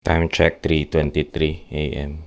Time check 3:23 a.m.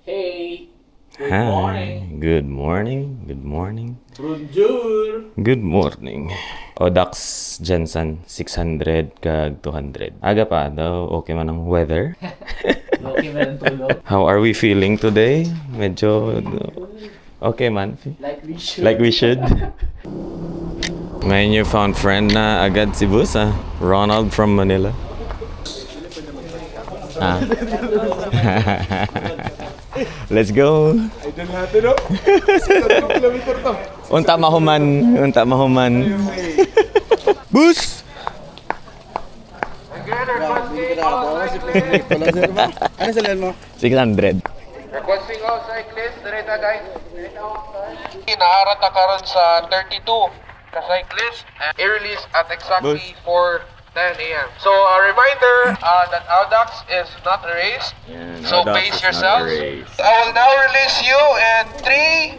Hey! Good Hi. morning! Good morning. Good morning. Bonjour! Good morning. Odax Jensen 600 kag 200. Aga pa daw. Okay man ang weather. Okay ba ng tulog? How are we feeling today? Medyo okay man. Like we should. Like we should. May newfound friend na agad si Bus Ronald from Manila. Ah. Let's go. Idol natin, no? 600 kilometer to. Unta mahuman. Bus! Ano sa mo? 600. Requesting all cyclists, direta guys. Naharata karon sa 32 ka cyclist and i-release at exactly 4:10 a.m. So a reminder that Audax is not a race. So Audax pace is not a yourselves. race. I will now release you in 3,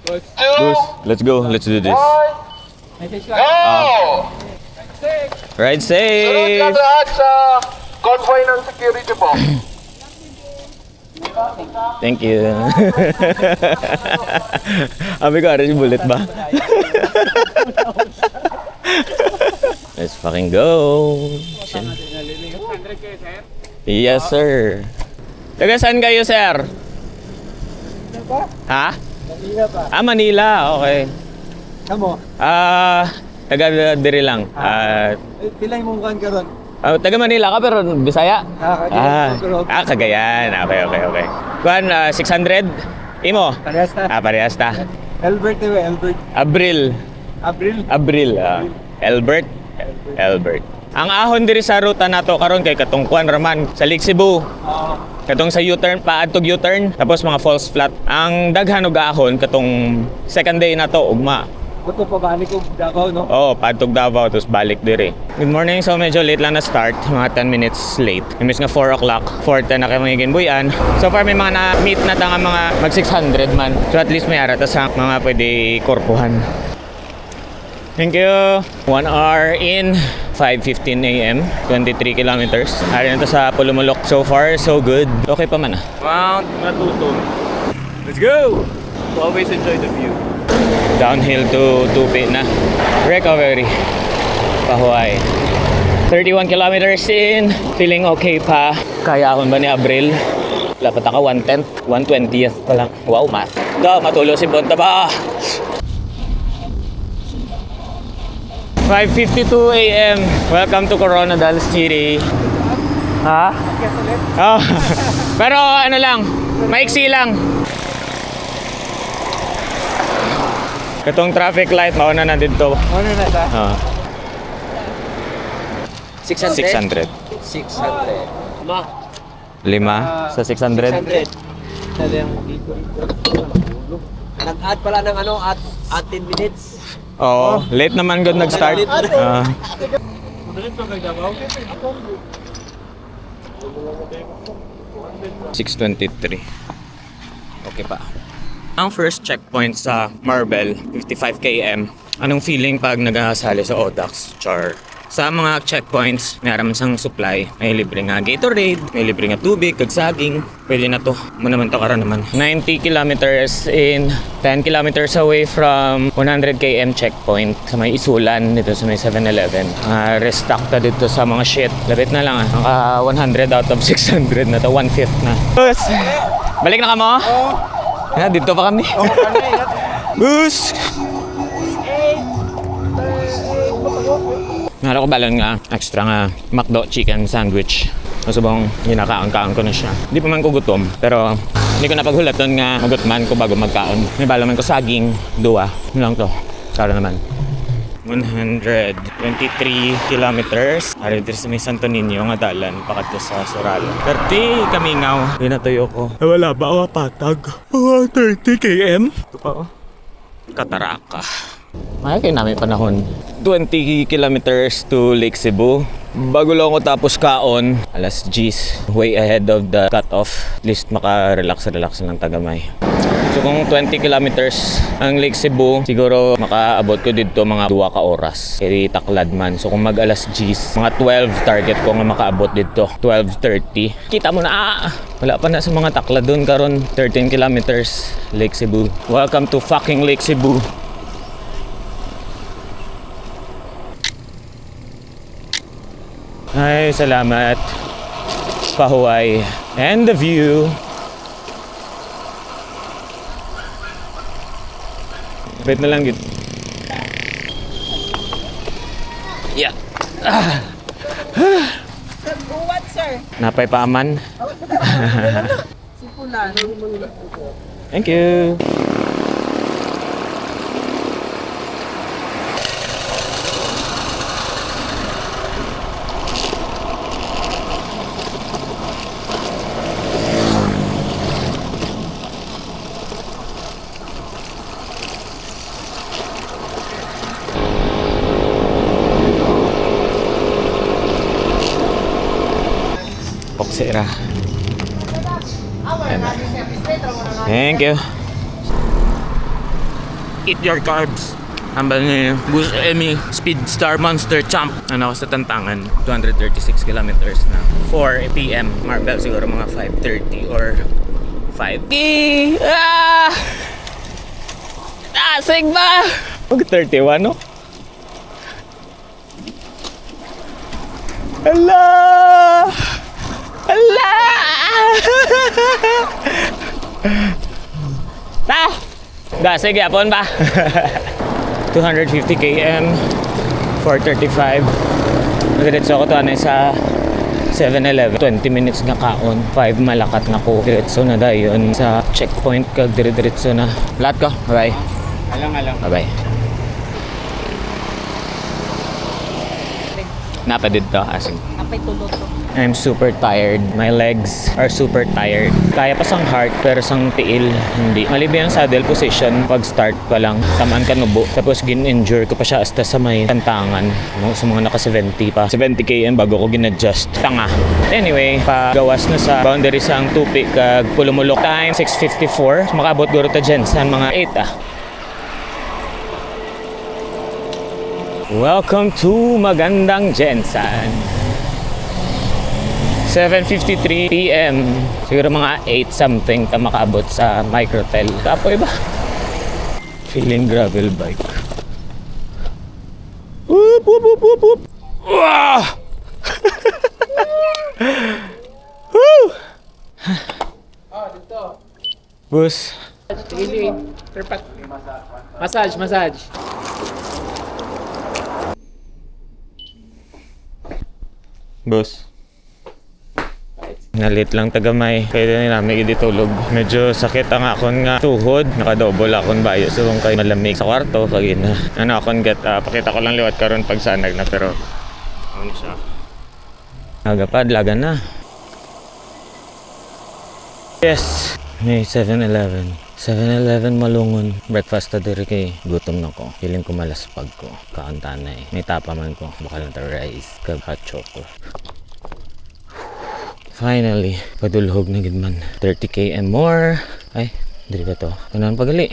2, Bus, let's go. Let's do this. 1, go! Ride Sunod safe! lang lahat sa convoy ng security po. Thank you. Abi ko, aras yung bullet ba? Let's fucking go. Yes, sir. Taga saan kayo, sir? Ha? Manila pa. Manila. Okay. Kamo? Taga diri lang. Pilay mong kan karon. Taga Manila ka pero Bisaya? Cagayan. Cagayan. Okay. Kuan 600? Imo? Parehas na. Parehas ta. Albert, Albert. Abril. Abril. Albert. Ang ahon diri sa ruta nato karon kay katong kuan raman sa Lake Cebu. Katong sa U-turn paadtog U-turn tapos mga false flat. Ang daghan og ahon katong second day nato ugma. Buto pa bani ko Davao, no? Paadtog Davao tapos balik diri. Good morning. So medyo late lang na start, mga 10 minutes late. Imbes nga 4 o'clock, 4:10 na kami magiging buyan. So far may mga na-meet na tanga mga mag 600 man. So at least may arata sa mga pwede korpuhan. Thank you. 1 hour in, 5:15 a.m., 23 kilometers. Ari na to sa Pulumulok. So far, so good. Okay pa man Mount Matutong. Let's go! Always enjoy the view. Downhill to Tupi na. Recovery. Pahuay. 31 kilometers in. Feeling okay pa. Kaya akong ba ni Abril? Dapat ako 1/10, 1/20th pa lang. Wow, math. Matulo si Bonta ba? 5:52 a.m. Welcome to Coronadal City. Ha? Oh. Pero ano lang, maiksi lang. Katong traffic light, mauna na dito. Ano na ta? 600. 600. Ma. 5 sa 600. 600. Dali ang dito. Nag-add pala ng at 10 minutes. Oo, late naman good nag-start. 6:23. Okay pa. Ang first checkpoint sa Marbel, 55 km. Anong feeling pag nag-asali sa Audax? Char. Sa mga checkpoints, mayroon sang supply. May libre nga Gatorade, may libre nga tubig, kag saging. Pwede na to. Mo naman to karon naman. 90 kilometers in, 10 kilometers away from 100 km checkpoint sa may Isulan dito sa may 7-Eleven. Restock ta dito sa mga shit. Lapit na lang 100 out of 600 na to, 1/5 na. Bus! Balik na ka mo? Dito pa kami. Bus! Nala ko balon nga, extra nga McDo chicken sandwich. Masubong ginakaon-kaon ko na siya. Hindi pa man ko gutom, pero hindi ko napaghulaton nga magutman ko bago magkaon. May balo man ko saging, 2. Lang to. Karo naman. 123 kilometers. Ari dito sa may Santo Niño nga dalan pakadto sa Soralo. 30 kamingaw. Ginatuyo ko. Wala ba ako patag? 30 km. Ito pa Kataraka. Ay, kayo namin panahon. 20 kilometers to Lake Cebu. Bago lang ako tapos kaon, alas 10. Way ahead of the cut-off. At least maka-relax lang tagamay. So kung 20 kilometers ang Lake Cebu, siguro makaabot ko dito mga 2 ka oras. Kaya taklad man. So kung mag alas 10, mga 12 target ko nga makaabot dito. 12:30. Kita mo na, wala pa na sa mga taklad doon karon. 13 kilometers Lake Cebu. Welcome to fucking Lake Cebu. Ay, salamat. Pahuway. And the view. Wait na lang yun. Yeah. What, sir? Napay paaman. Sipulan. Thank you. Poksera. Thank you. Eat your carbs. Hambal ni Boost Emmy Speedstar Monster Champ. Ano ako sa Tantangan, 236 kilometers na. 4 p.m. Marbel siguro mga 5:30 or 5. Ah! Asig ba? Mag-31, no? Hala! Hala! Ta! Sige, apon ba? 250 km, 4:35. Diretso ako to anay sa 7-Eleven. 20 minutes nga kaon, 5 malakat na ko. Diretso na dayon sa checkpoint kag diretso na. Lahat ko. Bye-bye. Alang. Bye-bye. Napa dito, asing. Apay tulog to. I'm super tired. My legs are super tired. Kaya pa sang heart, pero sang tiil, hindi. Malibi ang saddle position, pag start pa lang, tamaan ka nubo. Tapos gin-injure ko pa siya hasta sa may Tantangan. Sa mga naka 70 pa. 70 km bago ko gin-adjust. Tanga. Anyway, pagawas na sa boundary sang Tupi kag Pulumulok. Time 6:54. Makabot guro ta dyan sa mga 8 ah. Welcome to Magandang Jensan. 7:53 p.m. Siguro mga 8 something ka makaabot sa Microtel. Kapoy ba? Feeling gravel bike. Whoop, whoop, whoop, whoop, whoop. Wah! Woo! Oh, dito. Bus. Really, perfect. Massage. Bus. Nalit lang tagamay. Kaya din namin tulog. Medyo sakit ang akon nga tuhod. Nakadouble akon bayo. So kung kayo malamig sa kwarto, kagin na. Ano akon get up. Pakita ko lang liwat karon pag sanag na. Pero ano siya. Agapad, lagan na. Yes! May 7-Eleven. 7-Eleven Malungon. Breakfast na diri kay gutom na ko. Feeling ko malaspag ko. Kaantanay. May tapa man ko. Bakal na rice. Kag hot choco. Finally, padulhog na gid man. 30 km more. Ay, diri ba to? Tanan pagali.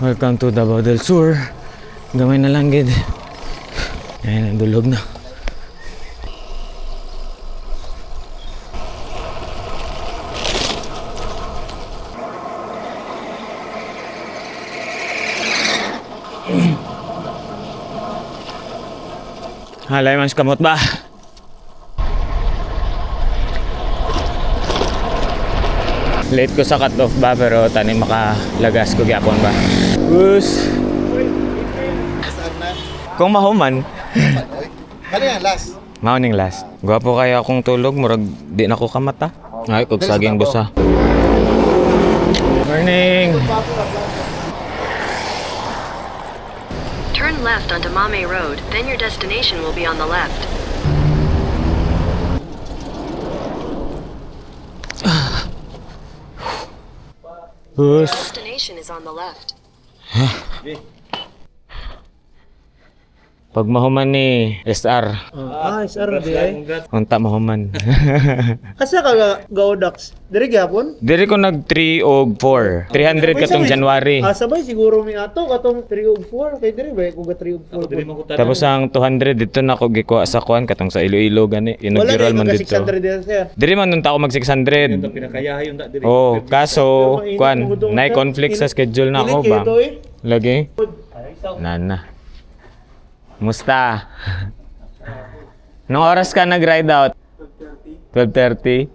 Welcome to Davao del Sur. Gamay na lang gid. Ayun, dulhog na. Halay man kamot ba? Late ko sa cut-off ba pero tani makalagas ko gyapon ba? Bus! Kung mahuman. Kali nga last. Mauning last. Gwapo kaya akong tulog, murag di na ko kamata. Ay, kog saging busa. Morning! Turn left onto Mame Road, then your destination will be on the left. Your Bus! destination is on the left. Pag mahuman ni SR, SR di ay. unta mahuman. Asa ka ga-Audax? Diri gyapon? Diri ko nag 3 og 4. 300 katong January. Sabay siguro mi ato katong 3 ug 4 kay diri ba ko ga 3 ug 4. Tapos ang 200 dito na ko gikuha sa kuan katong sa Iloilo gani. Wala Inaugural kay man ka dito. 600 din sir. Diri man nung tao mag 600. Pinakayahay yung diri. Oh, kaso kuan, nay conflict sa schedule na ako ba? Lagi. Nana. Musta? Anong oras ka nag-ride out? 12:30.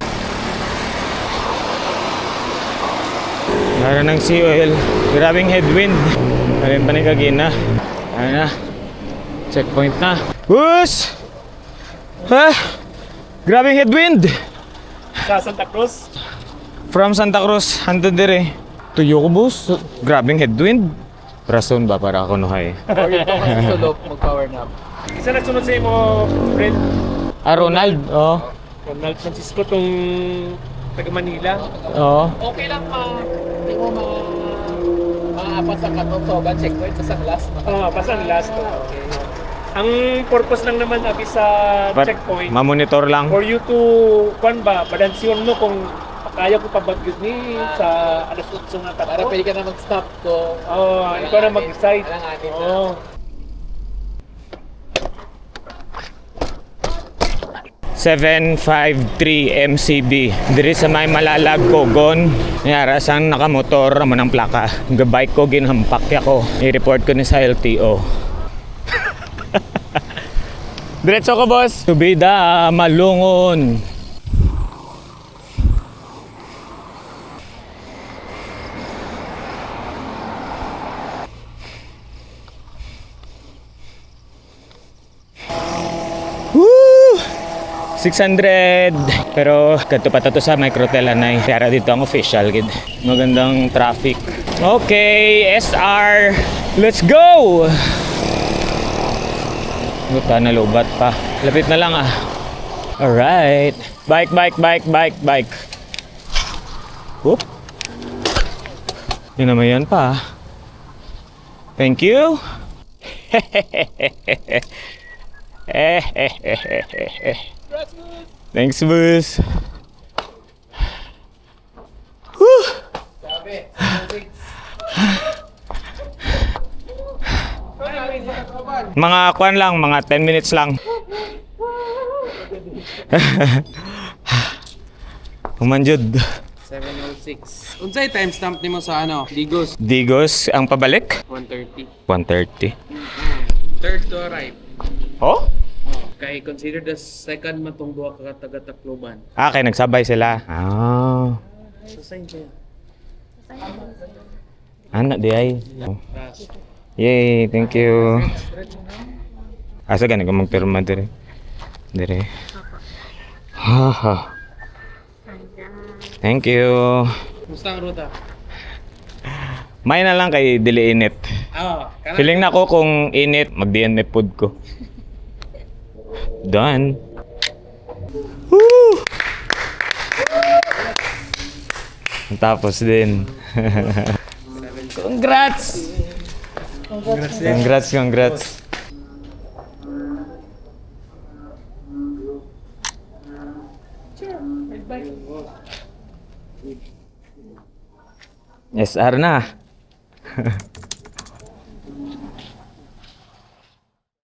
Meron ng sea oil. Grabing headwind. Alin pa ni Kagina. Ano na? Checkpoint na. Bus! Ha? Grabing headwind! Sa Santa Cruz. From Santa Cruz, hantod dire. Tuyo ko, boss. Grabing headwind. Rason ba para ako nuhay? Or ito kasi sulok, mag-power nap. Isa nagsunod sa imo friend Ronald. Oh. Ronald Francisco tong taga Manila. Oh. Okay lang hindi mo maapas sa katong soba checkpoint sa last. Pasan last. Okay. Ang purpose lang naman abi sa checkpoint Ma-monitor lang. for you to balansyon mo kung kaya ko pa bagyod ni sa alas 8 nga Para takbo. pwede ka na mag-stop ko. Ikaw na mag-decide. Alanganin na. Oo. MCB. Diri sa may malalag ko gon. Yara sang nakamotor mo ng plaka. Gabike ko ginhampak ako. I-report ko ni sa LTO. Diretso ko, boss. Subida, malungon. Woo! 600. Pero kadto pa to sa Microtel anay. Kaya dito ang official gid. Magandang traffic. Okay, SR. Let's go. Buta na lobat pa. Lapit na lang ah. Alright. Bike. Whoop. Yun naman yan pa. Thank you. Thanks, boss. Whew. Mga kwan lang, mga 10 minutes lang. Humanjud. 7:06. Unsay timestamp nimo sa Digos? Digos, ang pabalik? 1:30. 1:30. Third to arrive. Oh? Kay consider the second matong duha ka taga Tacloban. Ah, kaya nagsabay sila. Ah. So sign siya. Anak di ay. Pass. Yay, thank you. Asa gani ko magpirma dire? Dire. Haha. Thank you. Musta ang ruta? May na lang kay dili init. Kana Feeling na ko kung init, mag-DNF food ko. Done. Woo! Tapos din. Congrats! Congrats. SR na.